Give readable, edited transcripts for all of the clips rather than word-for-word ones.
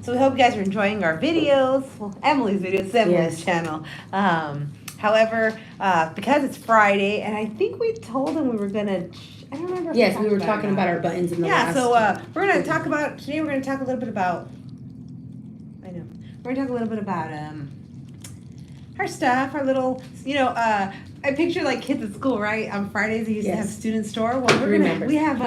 So we hope you guys are enjoying our videos. Well, Emily's videos, Emily's channel. However, because it's Friday, and I think we told them we were gonna. I don't remember. Yes, we were talking about our buttons in the last. So we're gonna talk about today. We're gonna talk a little bit about. I know. We're gonna talk a little bit about our stuff, our little, I picture like kids at school, right? On Fridays they used to have student store. Well, we have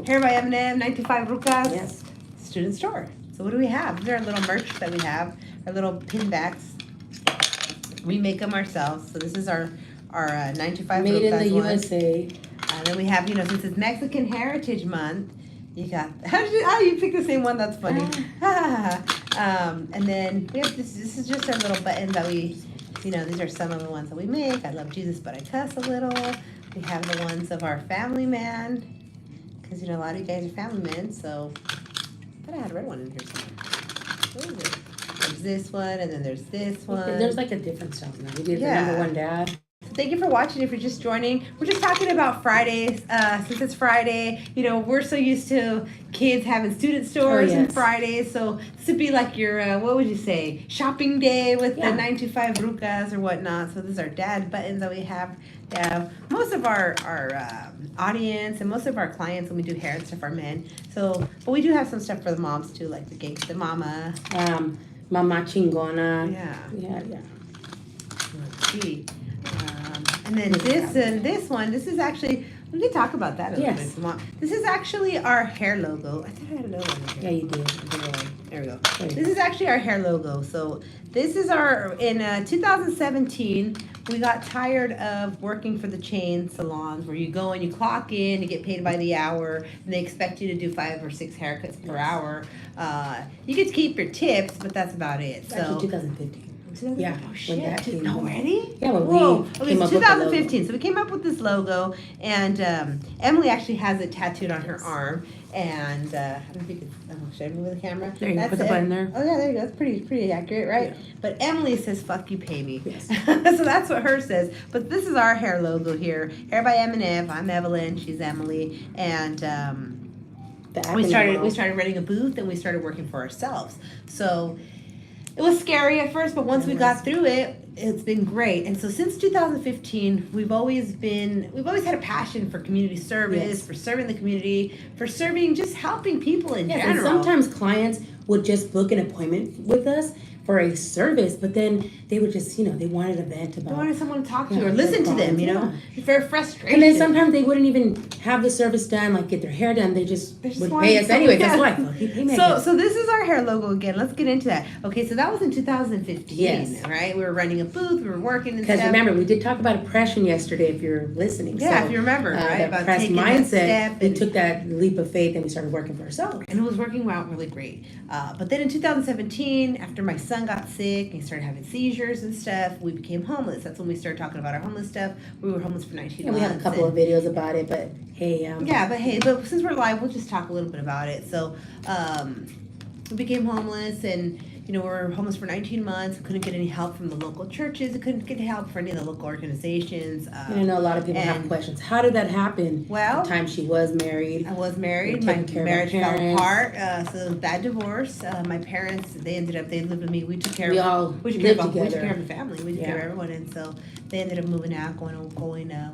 Hair by M&M, 95 Rucas. Yes. Student store. So what do we have? These are our little merch that we have, our little pin backs. We make them ourselves. So this is our 95 Made Rucas in the one. USA. And then we have, since it's Mexican Heritage Month, you got, how you pick the same one? That's funny. And then we have this is just our little buttons that we, these are some of the ones that we make. I love Jesus, but I cuss a little. We have the ones of our family man, because, a lot of you guys are family men, so I thought I had a red one in here somewhere. There's this one, and then there's this one. There's like a different stuff now. We did the number one dad. Thank you for watching. If you're just joining, we're just talking about Fridays. Since it's Friday, we're so used to kids having student stores and Fridays. So this would be like your, what would you say, shopping day with the 925 Rucas or whatnot. So this is our dad buttons that we have. Most of our audience and most of our clients when we do hair and stuff are men. So, but we do have some stuff for the moms too, like the gangsta mama. Mama chingona. Yeah. Let's see. And then this one, this is actually, we can talk about that a little bit. Mom. This is actually our hair logo. I thought I had another one here. Yeah, you did. There we go. This is actually our hair logo. So this is in 2017, we got tired of working for the chain salons where you go and you clock in, you get paid by the hour, and they expect you to do 5 or 6 haircuts per hour. You get to keep your tips, but that's about it. It's actually 2015. Yeah. Oh shit! Already? Yeah. It was 2015. So we came up with this logo, and Emily actually has it tattooed on her arm. And I don't know if you can show me with the camera. There you go. Put the button there. Oh yeah, there you go. That's pretty accurate, right? Yeah. But Emily says "fuck you, pay me." Yes. So that's what hers says. But this is our hair logo here. Hair by M&M. I'm Evelyn. She's Emily, and we started renting a booth, and we started working for ourselves. So. It was scary at first, but once we got through it, it's been great. And so since 2015, we've always had a passion for community service, for serving the community, for serving, just helping people in general. And sometimes clients would just book an appointment with us for a service, but then they would just, they wanted a vent about. They wanted someone to talk to or listen to them, for frustration. And then sometimes they wouldn't even have the service done, like get their hair done. They just would pay us anyway. That's why. So this is our hair logo again. Let's get into that. Okay, so that was in 2015, right? We were running a booth, we were working and stuff. Because remember, we did talk about oppression yesterday, if you're listening. Yeah, so, if you remember, right? About oppressed mindset, we took that leap of faith and we started working for ourselves. And it was working out really great. But then in 2017, after my son got sick, he started having seizures and stuff, we became homeless. That's when we started talking about our homeless stuff. We were homeless for 19 months. We had a couple of videos about it, but hey. But since we're live, we'll just talk a little bit about it. So we became homeless, and we were homeless for 19 months. We couldn't get any help from the local churches. We couldn't get help from any of the local organizations. I know a lot of people have questions. How did that happen? Well, the time she was married. I was married. My marriage fell apart. So bad divorce. My parents, they lived with me. We took care of the family. We took care of everyone, and so they ended up moving out, going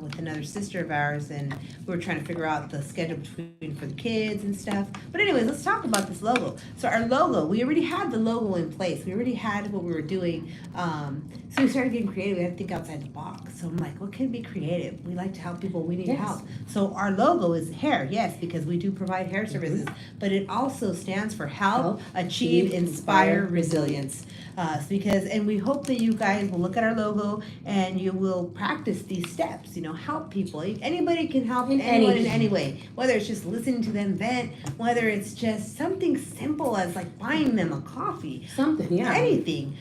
with another sister of ours, and we were trying to figure out the schedule for the kids and stuff. But anyways, let's talk about this logo. So our logo, we already had the logo in place. We already had what we were doing. So we started getting creative. We had to think outside the box. So I'm like, what can be creative? We like to help people. We need help. So our logo is hair, yes, because we do provide hair services, but it also stands for help, achieve, inspire, resilience. And we hope that you guys will look at our logo and you will practice these steps, help people. Anybody can help anyone in any way, whether it's just listening to them vent, whether it's just something simple as like buying them a coffee. Anything.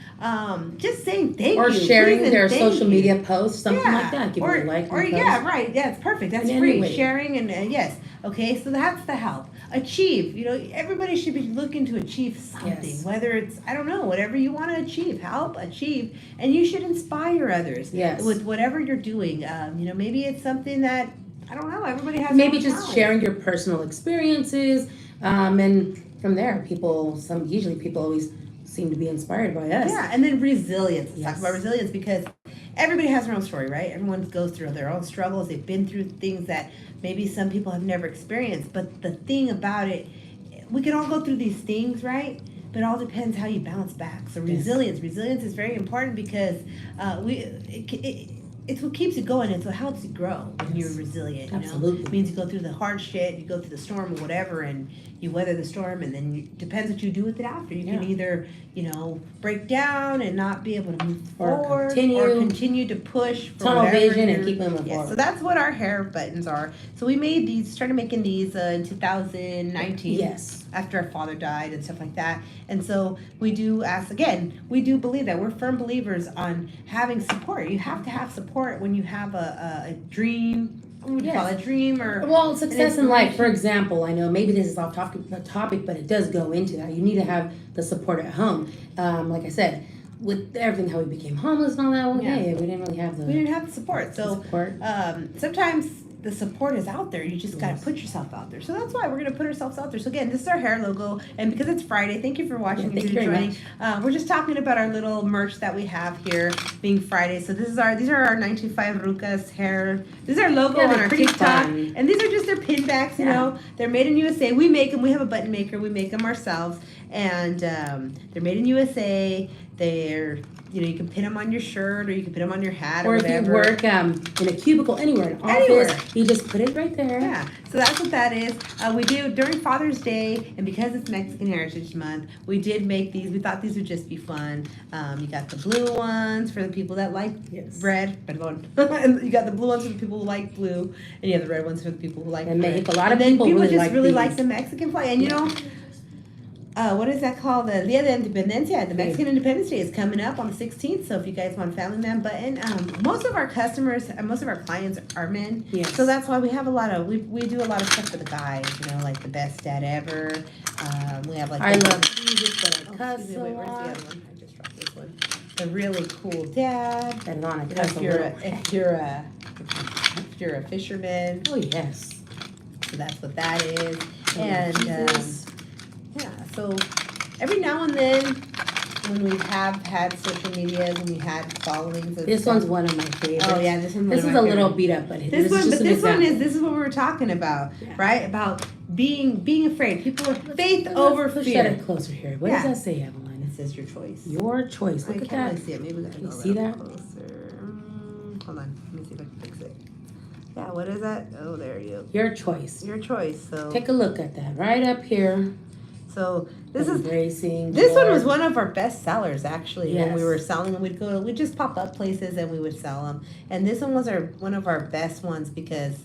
Just saying thank you. Or sharing their social media posts, something like that. Give them a like. It's perfect. That's free. Sharing and yes. Okay, so that's the help. Achieve. Everybody should be looking to achieve something, whether it's, I don't know, whatever you want to achieve. Help, achieve, and you should inspire others with whatever you're doing. Maybe it's something that, I don't know, everybody has. Maybe just sharing your personal experiences, and from there, usually people always seem to be inspired by us. Yeah, and then resilience. Let's talk about resilience, because everybody has their own story, right? Everyone goes through their own struggles. They've been through things that maybe some people have never experienced. But the thing about it, we can all go through these things, right? But it all depends how you bounce back. So resilience is very important, because it's what keeps you going. It's what helps you grow when you're resilient. Absolutely. It means you go through the hard shit, you go through the storm or whatever, and you weather the storm, and then depends what you do with it after. You can either, break down and not be able to move forward, or continue to push for tunnel vision and keep moving forward. So that's what our hair buttons are. So we started making these in 2019. Yes. After our father died and stuff like that. And so we do believe that we're firm believers on having support. You have to have support when you have a dream. What would you call it? A dream, or success in life. For example, I know maybe this is off topic, but it does go into that. You need to have the support at home. Like I said, with everything, how we became homeless and all that, we didn't really have the support. So sometimes the support is out there. You just got to put yourself out there. So that's why we're going to put ourselves out there. So again, this is our hair logo. And because it's Friday, thank you for watching. Thank you very much. We're just talking about our little merch that we have here, being Friday. So these are our 925 Rucas hair. This is our logo on our TikTok. Fun. And these are just their pin backs, you know. They're made in USA. We make them. We have a button maker. We make them ourselves. And they're made in USA. They're... you can pin them on your shirt, or you can pin them on your hat, or whatever. Or if you work in a cubicle, anywhere, in office, you just put it right there. Yeah, so that's what that is. We do, during Father's Day, and because it's Mexican Heritage Month, we did make these. We thought these would just be fun. You got the blue ones for the people that like red. And you got the blue ones for the people who like blue, and you have the red ones for the people who like red. A lot of people really like the Mexican flag. And what is that called? The Dia de Independencia. The Mexican Independence Day is coming up on the 16th. So if you guys want a family man button, most of our customers and most of our clients are men. Yes. So that's why we have we do a lot of stuff for the guys. Like the best dad ever. We have like I love music, but I cuss a lot. Where's the other one? I just dropped this one. The really cool dad. If you're a fisherman. Oh yes. So that's what that is. So every now and then, when we have had social media, when we had followings. This one's one of my favorites. Oh yeah, this is a little beat up, but this is what we were talking about, right? About being afraid. People are faith over fear. Push that closer here. What does that say, Evelyn? It says your choice. Your choice. Look at that. Really see it. Maybe we gotta go see that? Closer. Hold on. Let me see if I can fix it. Yeah. What is that? Oh, there you go. Your choice. Your choice. So take a look at that right up here. So this one was one of our best sellers, actually. When we were selling them, we'd just pop up places and we would sell them. And this one was one of our best ones, because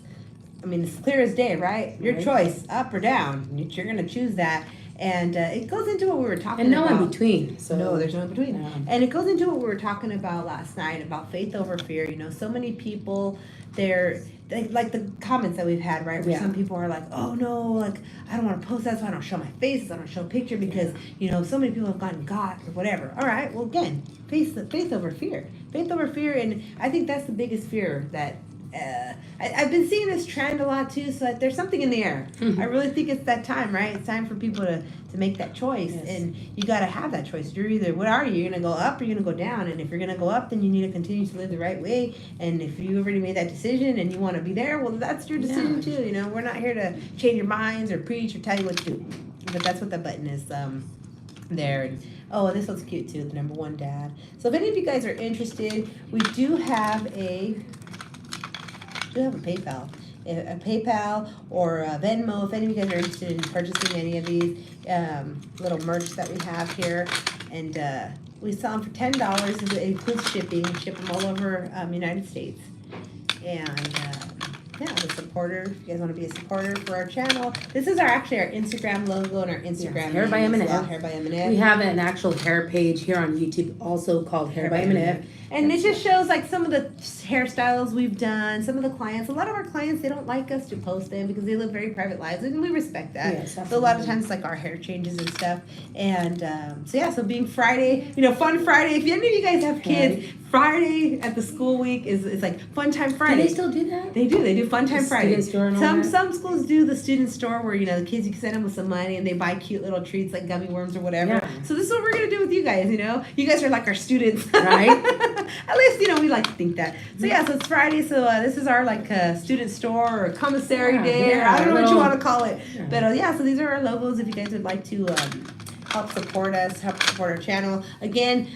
it's clear as day, right? Your choice, up or down. You're gonna choose that. And it goes into what we were talking about. And no in between. So no, there's no in between. And it goes into what we were talking about last night about faith over fear. So many people, they're like the comments that we've had, right? Where some people are like, oh no, like I don't want to post that, so I don't show my face, I don't show a picture, because so many people have gotten got or whatever. All right, well again, faith over fear. Faith over fear, and I think that's the biggest fear that I've been seeing this trend a lot too, so there's something in the air. I really think it's that time, right? It's time for people to make that choice, and you got to have that choice. You're either, what are you? You're going to go up or you're going to go down, and if you're going to go up, then you need to continue to live the right way, and if you already made that decision and you want to be there, well, that's your decision too, We're not here to change your minds or preach or tell you what to do, but that's what that button is there. And this one's cute too, the number one dad. So if any of you guys are interested, we do have a PayPal or a Venmo. If any of you guys are interested in purchasing any of these little merch that we have here, and we sell them for $10. It includes shipping. We ship them all over United States. And the supporter. If you guys want to be a supporter for our channel, this is our Instagram logo and our Instagram. Hair by M&F. Hair by M&F. We have an actual hair page here on YouTube, also called Hair by M&F. And it just shows like some of the hairstyles we've done. Some of the clients, a lot of our clients, they don't like us to post them because they live very private lives, and we respect that. Yes, so a lot of times, like our hair changes and stuff. And so being Friday, fun Friday. If any of you guys have kids, Friday at the school week is like Fun Time Friday. Do they still do that? They do. They do Fun Time Friday. Student store and all Some schools do the student store where, the kids, you can send them with some money and they buy cute little treats like gummy worms or whatever. Yeah. So this is what we're going to do with you guys, You guys are like our students. Right. At least, we like to think that. So yeah, so it's Friday. So this is our student store or commissary day. Or I don't know what you want to call it. Yeah. But so these are our logos if you guys would like to help support us, help support our channel. Again,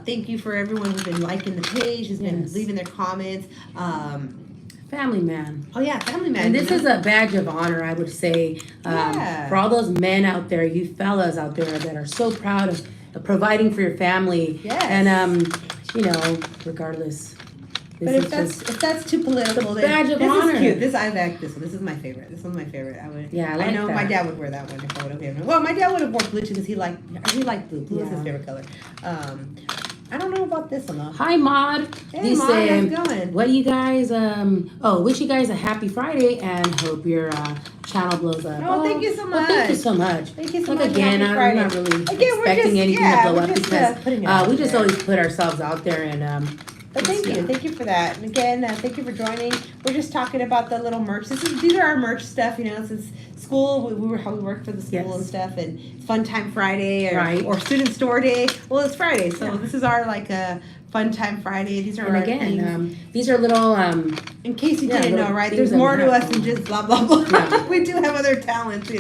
thank you for everyone who's been liking the page, who's been leaving their comments. Family man. Oh yeah, family man. And this is a badge of honor, I would say, for all those men out there, you fellas out there that are so proud of providing for your family. Yes. And regardless. But if that's too political, then badge of this honor. is cute. I like this one. This is my favorite. This one's my favorite. I know that. my dad would wear that one if I would have given him. Well, my dad would have worn blue too because he liked blue. Blue is his favorite color. I don't know about this one though. Hi, Maud. Hey, Maud, how's it going? What you guys? Wish you guys a happy Friday and hope your channel blows up. Oh, thank you so much. Well, thank you so much. Thank you so much. Again, I'm not really expecting anything to blow up because we just always put ourselves out there and. But thank you for that. And again, thank you for joining. We're just talking about the little merch. These are our merch stuff, Since school, we worked for the school and stuff, and it's Fun Time Friday or Student Store Day. Well, it's Friday, so this is our Fun Time Friday. These are our things. These are little. In case you didn't know, right? There's more to us than just blah blah blah. Yeah. We do have other talents,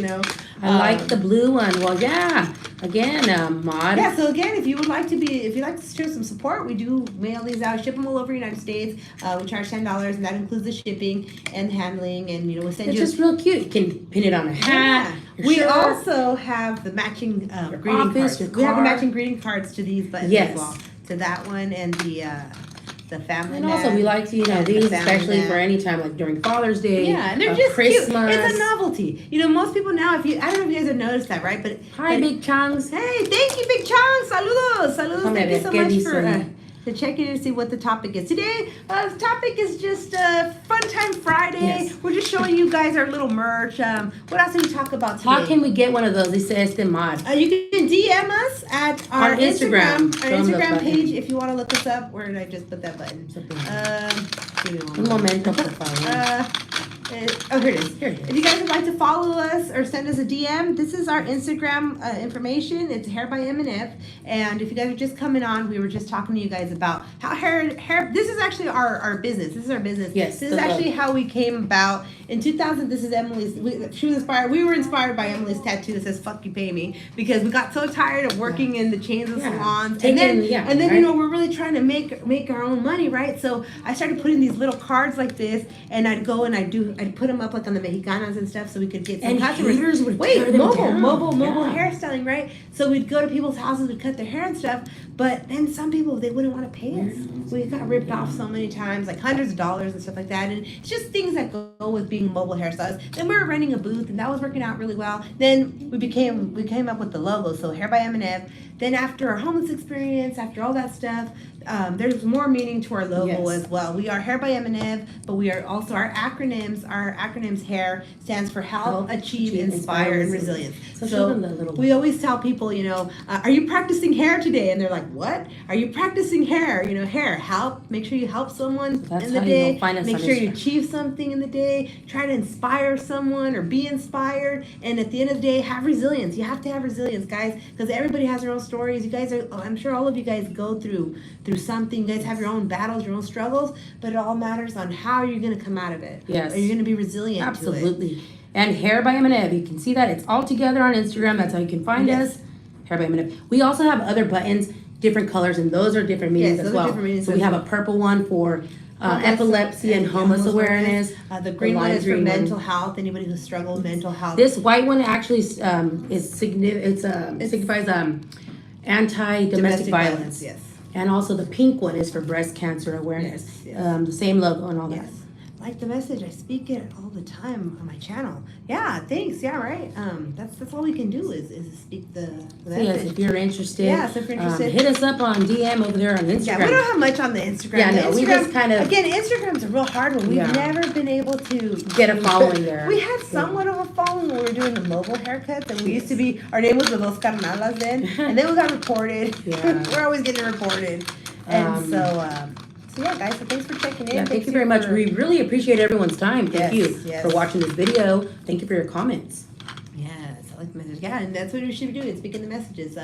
I like the blue one. Well, yeah. Again, Maud. Yeah. So again, if you'd like to show some support, we do mail these out, ship them all over the United States. We charge $10, and that includes the shipping and handling, and we'll send you. It's just real cute. You can pin it on a hat. Yeah. We also have the matching greeting cards. We have the matching greeting cards to these buttons as well. To that one and the family. And also we like to these especially for any time like during Father's Day. Yeah, and they're just Christmas. Cute. It's a novelty. Most people now, I don't know if you guys have noticed that, right? But Big Chunks. Hey, thank you, Big Chunks. Saludos. Thank you so much for to check in and see what the topic is. Today, the topic is just Fun Time Friday. Yes. We're just showing you guys our little merch. What else did we talk about today? How can we get one of those? They say it's the Mod. You can DM us at our Instagram page if you want to look us up. Where did I just put that button? Un momento, por favor. Here it is. If you guys would like to follow us or send us a DM, this is our Instagram information. It's Hair by M&F. And if you guys are just coming on, we were just talking to you guys about how hair. This is actually our business. This is our business. Yes. This is actually how we came about. In 2000, this is Emily's. She was inspired. We were inspired by Emily's tattoo that says "Fuck you, pay me," because we got so tired of working in the chains of salons. And then we're really trying to make our own money, right? So I started putting these little cards like this, and I'd go and I'd put them up like on the Mexicanas and stuff, so we could get some customers. Mobile hairstyling, right? So we'd go to people's houses, we'd cut their hair and stuff. But then some people, they wouldn't want to pay us. We got ripped off so many times, like hundreds of dollars and stuff like that. And it's just things that go with being mobile hairstylists. Then we were renting a booth, and that was working out really well. Then we came up with the logo, so Hair by M&F. Then after our homeless experience, after all that stuff, there's more meaning to our logo as well. We are Hair by M&F, but we are also our acronyms. Our acronyms HAIR stands for Help, Achieve, Inspire, and Resilience. So we always tell people, are you practicing hair today? And they're like, what? Are you practicing hair? Hair, help. Make sure you help someone in the day. Make sure you achieve something in the day. Try to inspire someone or be inspired. And at the end of the day, have resilience. You have to have resilience, guys, because everybody has their own stories. You guys I'm sure all of you guys go through something. You guys have your own battles, your own struggles, but it all matters on how you're going to come out of it. Yes. Are you going to be resilient? Absolutely. To it? And Hair by M&F, you can see that it's all together on Instagram. That's how you can find us. Hair by M&F. We also have other buttons, different colors, and those are different meanings as well. So we have a purple one for epilepsy and homeless awareness. The green one is for mental health. Anybody who struggles with mental health. This white one actually signifies anti-domestic violence. Yes. And also the pink one is for breast cancer awareness. Yes. The same logo and all that. Yes. Like the message, I speak it all the time on my channel. Yeah, thanks. Yeah, right. That's all we can do is speak the message. Yes, if you're interested. Yeah, so if you're interested, hit us up on DM over there on Instagram. Yeah, we don't have much on the Instagram. Yeah, no, we just kind of again, Instagram's a real hard one. We've never been able to get a following there. We had somewhat of a following when we were doing the mobile haircuts, and we used to be. Our name was the Los Carnalas then, and then we got reported. Yeah. We're always getting reported. And so yeah, guys, so thanks for checking in. Yeah, thank you very much. We really appreciate everyone's time. Thank you for watching this video. Thank you for your comments. Yes, I like the message. Yeah, and that's what we should be doing, speaking the messages.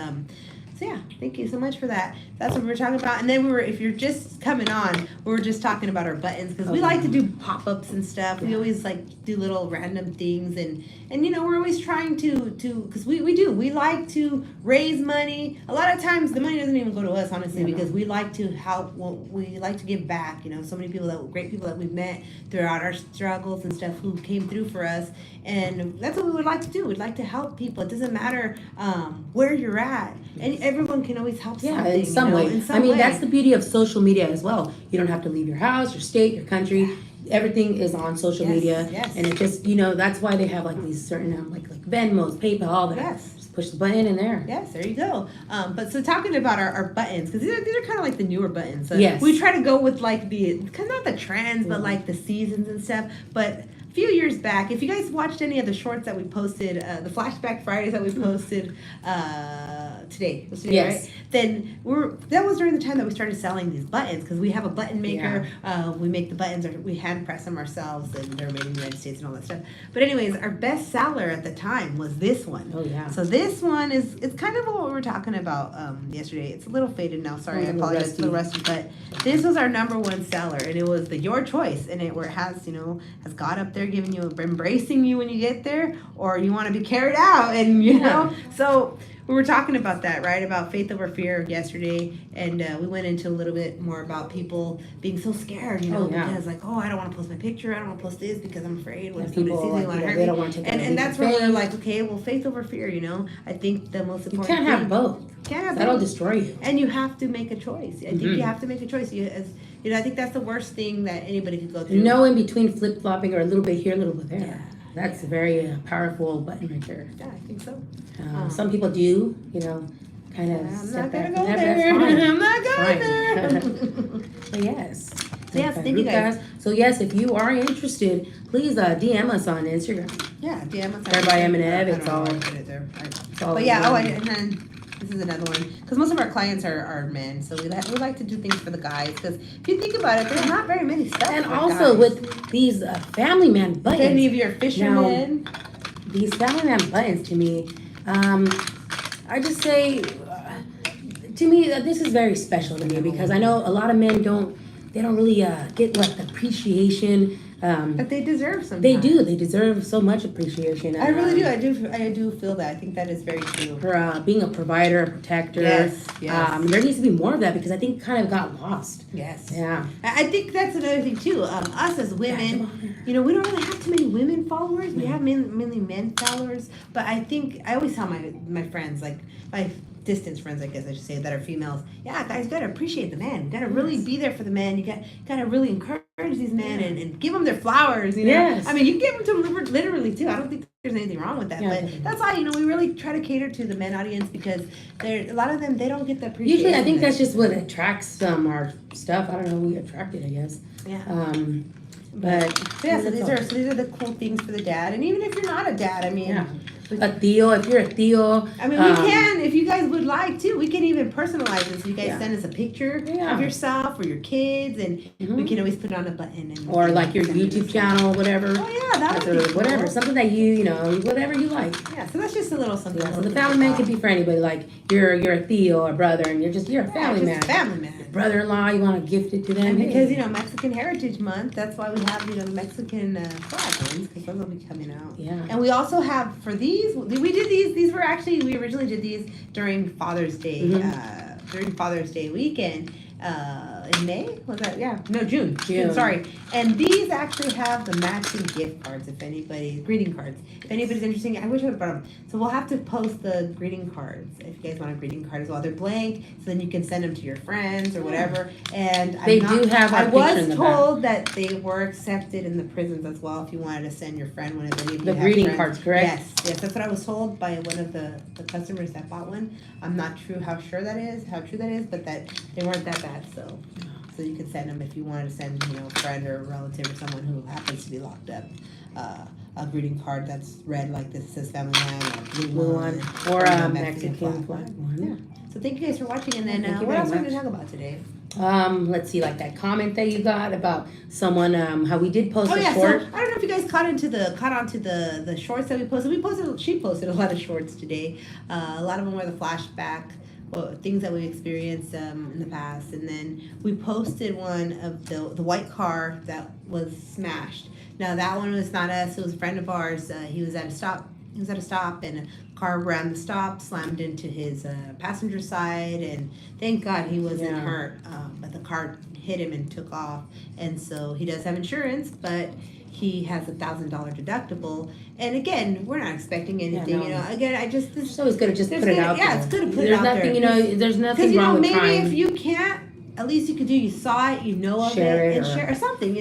So yeah, thank you so much for that. That's what we were talking about. And then if you're just coming on, we were just talking about our buttons because we like to do pop-ups and stuff. We always like do little random things and you know, we're always trying to because we like to raise money. A lot of times the money doesn't even go to us, honestly, because we like to help. We like to give back. You know, so many great people that we've met throughout our struggles and stuff who came through for us, and that's what we would like to do. We'd like to help people. It doesn't matter where you're at, and everyone can always help. Yeah, in some way. I mean, that's the beauty of social media as well. You don't have to leave your house, your state, your country. Everything is on social media, and it just, you know, that's why they have like these certain like Venmos, PayPal, all that. Just push the button in there. Yes, there you go. But so talking about our buttons, because these are kind of like the newer buttons. So we try to go with like not the trends, but like the seasons and stuff. But a few years back, if you guys watched any of the shorts that we posted, the Flashback Fridays that we posted today, right? Then that was during the time that we started selling these buttons, because we have a button maker. We make the buttons, or we hand press them ourselves, and they're made in the United States and all that stuff. But anyways, our best seller at the time was this one. Oh yeah. So this one it's kind of what we were talking about yesterday. It's a little faded now. Sorry, I apologize. It's a little rusty, but this was our #1 seller, and it was the Your Choice, and where it has God up there giving you, embracing you when you get there, or you want to be carried out, and you know. So we were talking about that, right? About faith over fear yesterday, and we went into a little bit more about people being so scared, because like, I don't want to post my picture, I don't want to post this because I'm afraid when somebody sees me, want to hurt me. Don't want to take and that's where we're like, okay, well, faith over fear, I think the most important thing. You can't have both. That'll destroy you. And you have to make a choice. I think you have to make a choice. I think that's the worst thing that anybody could go through. No in between flip-flopping or a little bit here, a little bit there. Yeah. That's a very powerful button right there. Yeah, I think so. Some people do, kind of step back. I'm not going there. But yes. Yes, thank you guys. So yes, if you are interested, please DM us on Instagram. Yeah, DM us. Hair by M&M. It's all. But yeah, and then this is another one, because most of our clients are men, so we like to do things for the guys, because if you think about it, there's not very many stuff. And also guys. With these family man buttons. Any of your fishermen? Now, these family man buttons, to me, I just say, to me, this is very special to me, because I know a lot of men don't really get the appreciation. But they deserve sometimes. They do. They deserve so much appreciation. I really do. I do feel that. I think that is very true. For being a provider, a protector. Yes. There needs to be more of that, because I think it kind of got lost. Yes. Yeah. I think that's another thing too. Us as women, we don't really have too many women followers. We have mainly men followers. But I think I always tell my friends, like my distance friends, I guess I should say, that are females. Yeah, guys, you gotta appreciate the man. You gotta really be there for the man. You gotta really encourage these men and give them their flowers. Yes. I mean, you give them to them literally too. I don't think there's anything wrong with that. But that's why we really try to cater to the men audience, because a lot of them, they don't get the appreciation. Usually, I think that's just what attracts our stuff. I don't know, we attract it, I guess. Yeah. But so these are the cool things for the dad, and even if you're not a dad, I mean. Yeah. A Theo, if you're a Theo. I mean, we can, if you guys would like to, we can even personalize this. You guys send us a picture of yourself or your kids, and we can always put it on a button. Or like your YouTube channel, whatever. Oh, yeah, that would be cool. Whatever, something that whatever you like. Yeah, so that's just a little something. So the family man can be for anybody. Like you're a Theo or brother, and you're a family man. Family man. Your brother-in-law, you want to gift it to them. And because Mexican Heritage Month, that's why we have Mexican flag ones, because those will be coming out. Yeah. And we also have for these. We did these. These were actually, we originally did these during Father's Day. During Father's Day weekend. In May? Was that? Yeah. No, June. Sorry. And these actually have the matching gift cards, greeting cards. If anybody's interested, I wish I would have brought them. So we'll have to post the greeting cards if you guys want a greeting card as well. They're blank, so then you can send them to your friends or whatever. And I was told that they were accepted in the prisons as well if you wanted to send your friend one of them. The greeting cards, correct? Yes, that's what I was told by one of the customers that bought one. I'm not sure how true that is, but that they weren't that bad, so you can send them if you wanted to send, a friend or a relative or someone who happens to be locked up. a greeting card that's red like this says family man, or a blue one, or a Mexican flag one. Yeah. So thank you guys for watching. And then what else are we going to talk about today? Let's see, like that comment that you got about someone, how we did post a short. So I don't know if you guys caught onto the shorts that we posted. She posted a lot of shorts today. A lot of them were the flashback, things that we experienced in the past. And then we posted one of the white car that was smashed. Now that one was not us, it was a friend of ours. He was at a stop and a car ran the stop, slammed into his passenger side, and thank God he wasn't hurt. But the car hit him and took off. And so he does have insurance, but he has $1,000 deductible. And again, we're not expecting anything, Again, it's always good to just put it out there. Yeah, it's good to put it out there. There's nothing wrong with trying. Maybe if you can't, at least you could do. You saw it, you know of it, and share or something,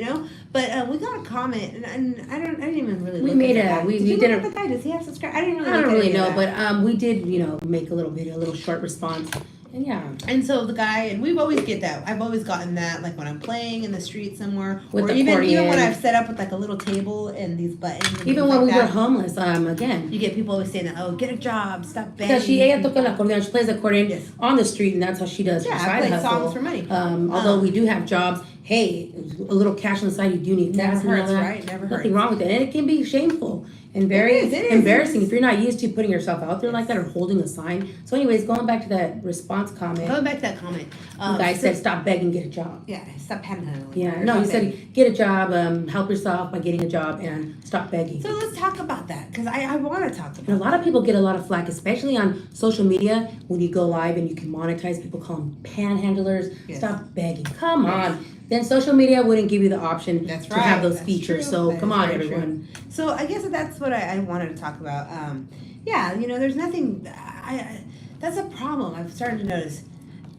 But we got a comment, and I didn't even really. We made a. We did look at the guy. Does he have subscribed? I don't really know, but we did, make a little video, a little short response. And and so the guy, and we've always get that. I've always gotten that, like when I'm playing in the street somewhere, with or even when I've set up with like a little table and these buttons. And even when we were homeless, again, you get people always saying that, get a job, stop begging. Because ella toca el acordeon, she plays the accordion on the street, and that's how she does her side hustle. Songs for money. Although we do have jobs, hey, a little cash on the side, you do need gas and all that. Right? Never hurts. Nothing wrong with it, and it can be shameful and very embarrassing if you're not used to putting yourself out there like that or holding a sign. So anyways, going back to that response comment. The guy said, stop begging, get a job. Yeah, stop panhandling. Yeah, no, he said, get a job, help yourself by getting a job, and stop begging. So let's talk about that, because I want to talk about it. And a lot of people get a lot of flack, especially on social media, when you go live and you can monetize. People call them panhandlers. Yes. Stop begging. Come on. Then social media wouldn't give you the option to have those features. True. So come on, everyone. True. So I guess that's what I wanted to talk about. There's nothing. That's a problem. I've started to notice.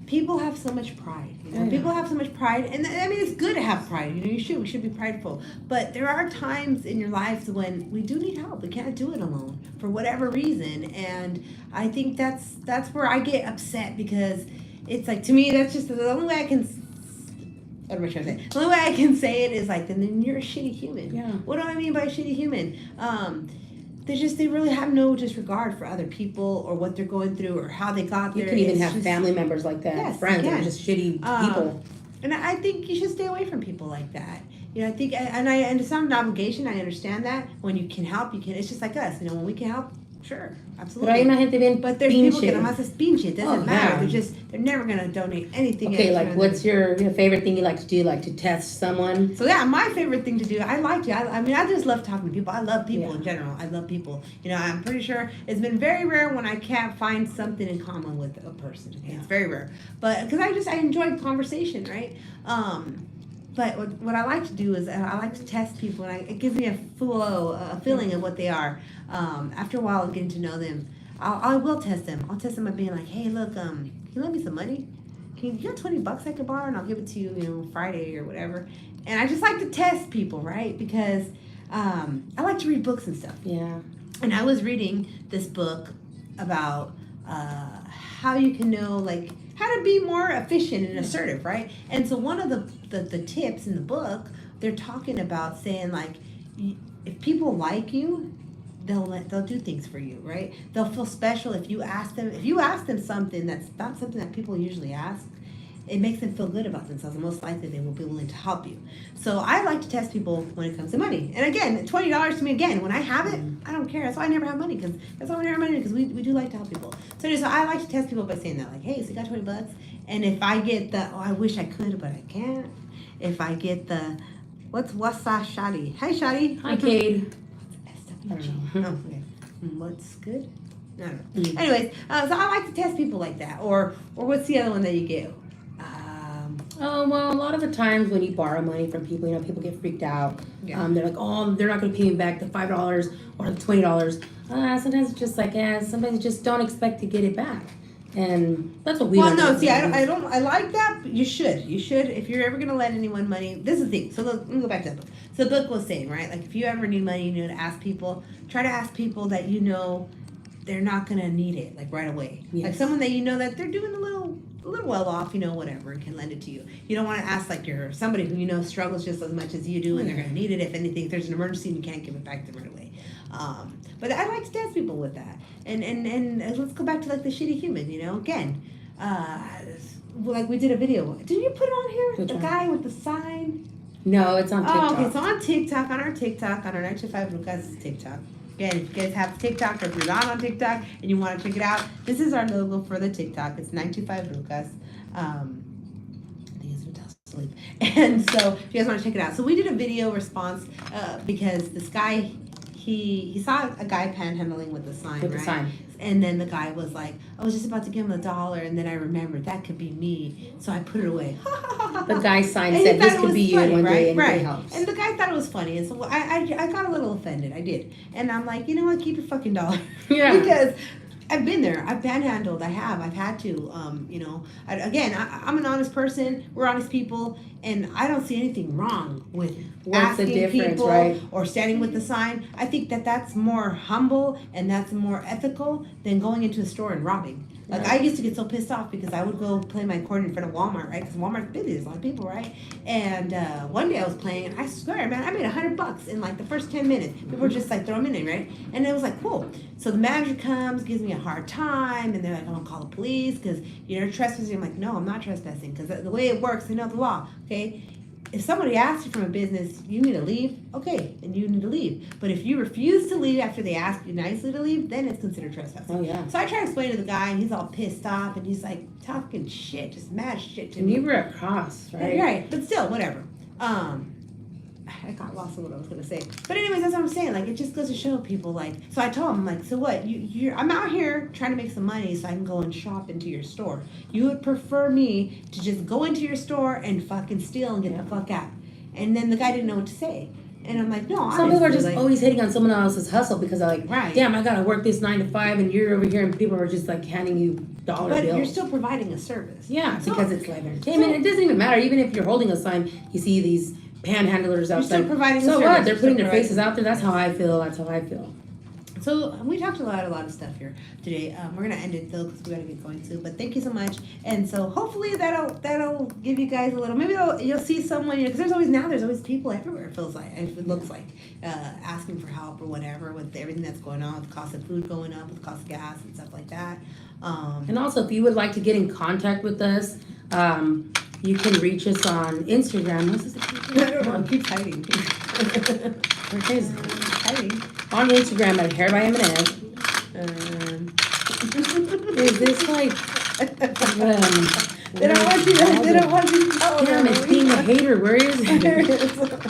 People have so much pride. People have so much pride, and I mean it's good to have pride. We should be prideful. But there are times in your lives when we do need help. We can't do it alone for whatever reason, and I think that's where I get upset, because it's like, to me, that's just the only way I can. What am I trying to say? The only way I can say it is like, then you're a shitty human. Yeah. What do I mean by a shitty human? They really have no disregard for other people or what they're going through or how they got there. You can even have family members like that, friends that are just shitty people. And I think you should stay away from people like that. I think, and it's not an obligation. I understand that. When you can help, you can. It's just like us. When we can help, sure, absolutely. But there's people que nomás es pinche. It doesn't matter. They're never gonna donate anything. Okay, like what's your favorite thing you like to do? Like to test someone? So my favorite thing to do. I just love talking to people. I love people in general. I love people. I'm pretty sure it's been very rare when I can't find something in common with a person. Yeah. It's very rare. But because I enjoy conversation, right? But what I like to do is I like to test people, and it gives me a feeling of what they are. After a while of getting to know them, I will test them. I'll test them by being like, hey, look, can you lend me some money? You got $20 I could borrow, and I'll give it to you, Friday or whatever. And I just like to test people, right? Because I like to read books and stuff. Yeah. And I was reading this book about how you can know, like, how to be more efficient and assertive, right? And so one of the tips in the book, they're talking about saying, like, if people like you, they'll do things for you, right? They'll feel special if you ask them something that's not something that people usually ask. It makes them feel good about themselves, and most likely they will be willing to help you. So I like to test people when it comes to money. And again, $20 to me, again, when I have it, I don't care. That's why I never have money, because we do like to help people. So I like to test people by saying that, like, hey, so you got $20? And if I get I wish I could, but I can't. If I get what's Shadi? Hi, Shadi. Hi, Cade. SWG. Oh, okay. What's good? I don't know. Anyways, so I like to test people like that. Or what's the other one that you get? Well, a lot of the times when you borrow money from people, people get freaked out. Yeah. They're like, they're not going to pay me back the $5 or the $20. Sometimes it's just like, sometimes you just don't expect to get it back. And that's what we I like that, but you should. If you're ever going to lend anyone money, this is the thing. So let me go back to that book. So the book was saying, right, like, if you ever need money, to ask people, try to ask people that they're not going to need it, like, right away. Yes. Like someone that that they're doing a little well off, whatever, and can lend it to you. You don't want to ask, like, you're somebody who struggles just as much as you do, and they're going to need it if anything. If there's an emergency and you can't give it back to them right away. But I like to test people with that. And let's go back to like the shitty human, you know, again. Like we did a video. Did you put it on here? Which the one? Guy with the sign? No, it's on TikTok. Oh, okay, so on TikTok, on our 925 Lucas TikTok. Again, if you guys have TikTok or if you're not on TikTok and you want to check it out, this is our logo for the TikTok. It's 925 Lucas. I think it's Vital Sleep. And so if you guys want to check it out. So we did a video response because this guy, he saw a guy panhandling with the sign, with right? The sign. And then the guy was like, I was just about to give him $1, and then I remembered that could be me, so I put it away. The guy's sign said this could be you funny, one day, right? and it helps. And the guy thought it was funny, and so I got a little offended. I did, and I'm like, you know what? Keep your fucking $1. Yeah. Because I've been there. I've panhandled. I've had to. You know, I'm an honest person. We're honest people, and I don't see anything wrong with asking people right? or standing with the sign. I think that's more humble and that's more ethical than going into a store and robbing. Like, I used to get so pissed off because I would go play my accordion in front of Walmart, right? Because Walmart's busy, there's a lot of people, right? And one day I was playing, and I swear, man, I made $100 in like the first 10 minutes. People were just like throwing me in, right? And it was like, cool. So the manager comes, gives me a hard time, and they're like, I'm gonna call the police because you're trespassing. I'm like, no, I'm not trespassing, because the way it works, they know the law, okay? If somebody asks you from a business, you need to leave, okay, and you need to leave. But if you refuse to leave after they ask you nicely to leave, then it's considered trespassing. Oh, yeah. So I try to explain to the guy, and he's all pissed off, and he's like talking shit, just mad shit to me. And you were across, right? Right, but still, whatever. I got lost in what I was gonna say. But anyways, that's what I'm saying. Like, it just goes to show people, like, so I told him, like, so what? I'm out here trying to make some money so I can go and shop into your store. You would prefer me to just go into your store and fucking steal and get the fuck out. And then the guy didn't know what to say. And I'm like, no, some people are just like, always hating on someone else's hustle because they're like, right. Damn, I gotta work this 9 to 5 and you're over here, and people are just like handing you dollar bills. But you're still providing a service. Yeah, because it's like entertainment. It doesn't even matter. Even if you're holding a sign, you see these panhandlers outside. You're still providing so a service. what? They're putting their faces out there. That's how I feel. So we talked about a lot of stuff here today. We're gonna end it though because we gotta get going too. But thank you so much. And so hopefully that'll give you guys a little. Maybe you'll see someone, because there's always people everywhere. It looks like asking for help or whatever with everything that's going on, with the cost of food going up, with the cost of gas and stuff like that. And also, if you would like to get in contact with us, you can reach us on Instagram. What's this? I don't know. Keep hiding. Hiding. On Instagram at Hair by M&M. Is this like? They don't want you to tell them. Damn, it's being a hater. Where is it?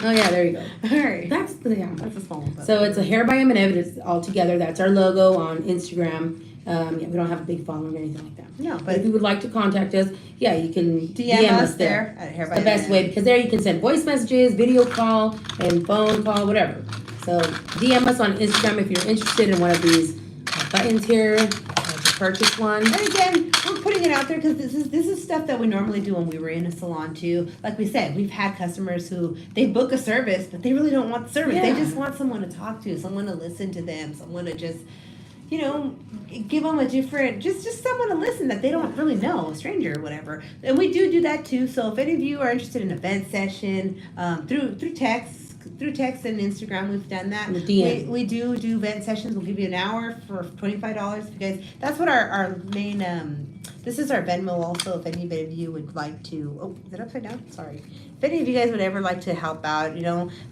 Oh yeah, there you go. All right. That's a small one. So it's a Hair by M&M. It's all together. That's our logo on Instagram. We don't have a big following or anything like that. No, but if you would like to contact us, yeah, you can DM us there. At Hair by the best way, because there you can send voice messages, video call, and phone call, whatever. So DM us on Instagram if you're interested in one of these buttons here. To purchase one. And again, we're putting it out there because this is stuff that we normally do when we were in a salon too. Like we said, we've had customers who they book a service, but they really don't want the service. Yeah. They just want someone to talk to, someone to listen to them, someone to just, give them a different, just someone to listen that they don't really know, a stranger or whatever. And we do that too. So if any of you are interested in an event session, through text and Instagram, we've done that. We do event sessions. We'll give you an hour for $25. If you guys, that's what our main. This is our Venmo also. If anybody of you would like to, is it upside down? Sorry. If any of you guys would ever like to help out,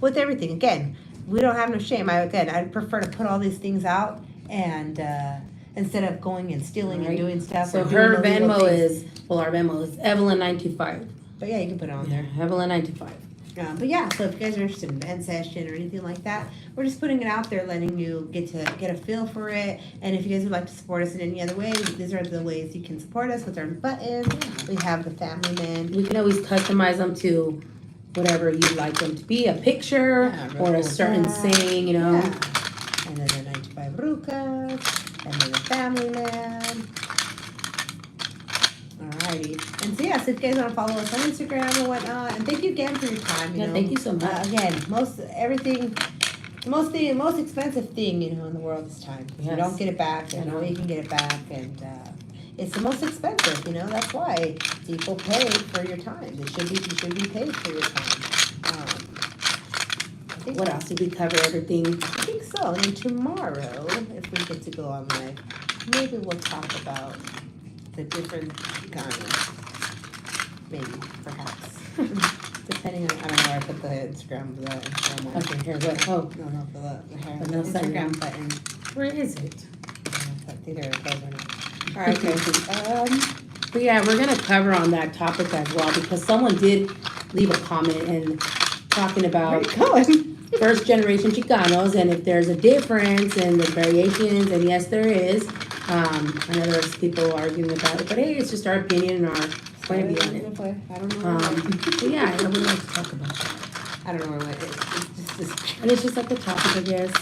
with everything. Again, we don't have no shame. I'd prefer to put all these things out and instead of going and stealing and doing stuff. So her Venmo is, our Venmo is Evelyn925. But yeah, you can put it on there. Evelyn925. But yeah, so if you guys are interested in an event session or anything like that, we're just putting it out there, letting you get a feel for it. And if you guys would like to support us in any other way, these are the ways you can support us with our buttons. We have the family man. We can always customize them to whatever you'd like them to be, a picture or a certain saying, Yeah. And then the 95 Rucas, and then the family man. Alrighty. And so yes, if you guys want to follow us on Instagram or whatnot, and thank you again for your time. Thank you so much. Again, the most expensive thing in the world is time. If you don't get it back, there's no way you can get it back, and it's the most expensive. That's why people pay for your time. You should be paid for your time. What else did we cover? Everything. I think so. So then tomorrow, if we get to go on live, maybe we'll talk about the different kinds. Maybe, perhaps. Depending on, I don't know where I put the Instagram one. Okay, here, what? Oh. No, for the hair. The Instagram button. Where is it? I think they're closing it. All right, okay. But yeah, we're gonna cover on that topic as well because someone did leave a comment and talking about first generation Chicanos and if there's a difference and the variations, and yes, there is. I know there's people arguing about it, but hey, it's just our opinion and our point of view on it. I don't know. But yeah, I would like to talk about that. I don't know where it's just and it's just like the topic, I guess.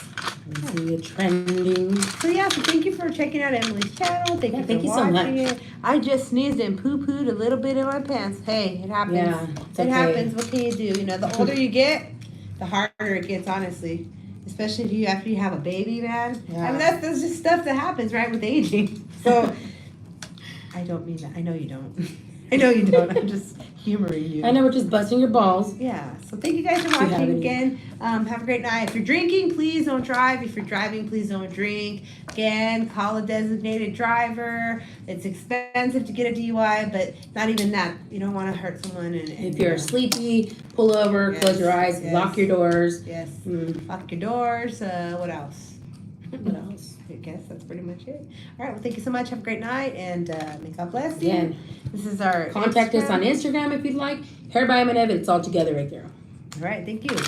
Let's see, trending. So yeah, so thank you for checking out Emily's channel. Thank you so much. It. I just sneezed and poo-pooed a little bit in my pants. Hey, it happens. Yeah, it happens. What can you do? You know, the older you get, the harder it gets, honestly. Especially if after you have a baby, man. Yeah. I mean, that's just stuff that happens, right, with aging. So, I don't mean that. I know you don't. I know you don't. I'm just humoring you. I know, we're just busting your balls. Yeah. So thank you guys for watching again. Have a great night. If you're drinking, please don't drive. If you're driving, please don't drink. Again, call a designated driver. It's expensive to get a DUI, but not even that. You don't want to hurt someone. And if you're sleepy, pull over, close your eyes, lock your doors. Yes. Lock your doors. What else? What else? I guess that's pretty much it. All right. Well, thank you so much. Have a great night, and may God bless you. Again, this is our contact us on Instagram if you'd like. Hair by M&M. It's all together right there. All right. Thank you.